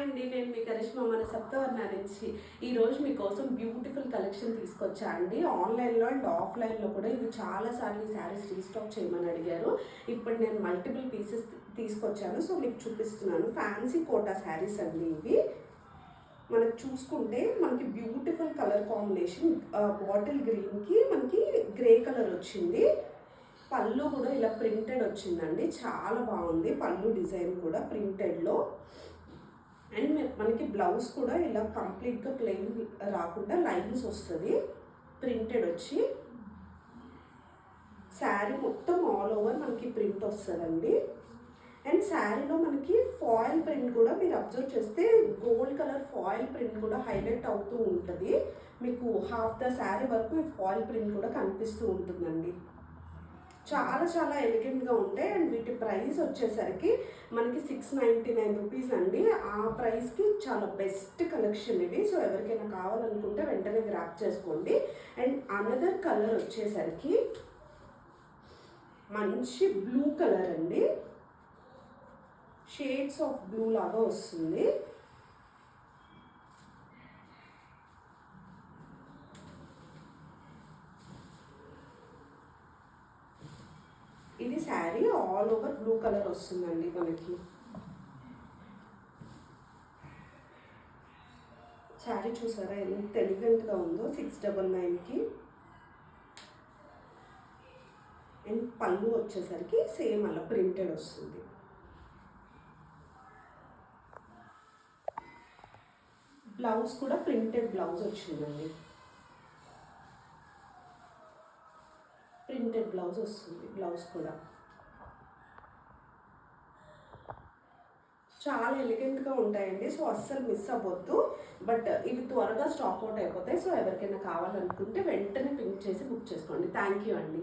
అండి, నేను మీ కరిష్మా మన సప్తవర్ణ నుంచి ఈరోజు మీకోసం బ్యూటిఫుల్ కలెక్షన్ తీసుకొచ్చా అండి. ఆన్లైన్లో అండ్ ఆఫ్లైన్లో కూడా ఇవి చాలాసార్లు ఈ శారీస్ రీస్టాక్ చేయమని అడిగారు. ఇప్పుడు నేను మల్టిపుల్ పీసెస్ తీసుకొచ్చాను, సో మీకు చూపిస్తున్నాను. ఫ్యాన్సీ కోటా శారీస్ అండి ఇవి. మనకు చూసుకుంటే మనకి బ్యూటిఫుల్ కలర్ కాంబినేషన్, బాటిల్ గ్రీన్కి మనకి గ్రే కలర్ వచ్చింది. పళ్ళు కూడా ఇలా ప్రింటెడ్ వచ్చిందండి, చాలా బాగుంది. పళ్ళు డిజైన్ కూడా ప్రింటెడ్లో. అండ్ మనకి బ్లౌజ్ కూడా ఇలా కంప్లీట్గా ప్లెయిన్ రాకుండా లైన్స్ వస్తుంది, ప్రింటెడ్ వచ్చి. శారీ మొత్తం ఆల్ ఓవర్ మనకి ప్రింట్ వస్తుందండి. అండ్ శారీలో మనకి ఫాయిల్ ప్రింట్ కూడా మీరు అబ్జర్వ్ చేస్తే గోల్డ్ కలర్ ఫాయిల్ ప్రింట్ కూడా హైలైట్ అవుతూ ఉంటుంది. మీకు హాఫ్ ద శారీ వరకు ఈ ఫాయిల్ ప్రింట్ కూడా కనిపిస్తూ ఉంటుందండి. చాలా చాలా ఎలిగెంట్గా ఉంటాయి. అండ్ వీటి ప్రైస్ వచ్చేసరికి మనకి 699 రూపీస్ అండి. ఆ ప్రైస్కి చాలా బెస్ట్ కలెక్షన్ ఇవి. సో ఎవరికైనా కావాలనుకుంటే వెంటనే గ్రాప్ చేసుకోండి. అండ్ అనదర్ కలర్ వచ్చేసరికి మంచి బ్లూ కలర్ అండి, షేడ్స్ ఆఫ్ బ్లూ లాగా వస్తుంది. ఇది sari all over blue colour వస్తుందండి మనకి. శారీ చూసారా ఎంత ఎలిగెంట్గా ఉందో, 699కి. అండ్ పళ్ళు వచ్చేసరికి సేమ్ అలా ప్రింటెడ్ వస్తుంది. బ్లౌజ్ కూడా ప్రింటెడ్ బ్లౌజ్ వచ్చిందండి, ప్రింటెడ్ బ్లౌజ్ వస్తుంది. బ్లౌజ్ కూడా చాలా ఎలిగెంట్గా ఉంటాయండి. సో అస్సలు మిస్ అవ్వద్దు. బట్ ఇవి త్వరగా స్టాక్ అవుట్ అయిపోతాయి. సో ఎవరికైనా కావాలనుకుంటే వెంటనే పింక్ చేసి బుక్ చేసుకోండి. థ్యాంక్ యూ అండి.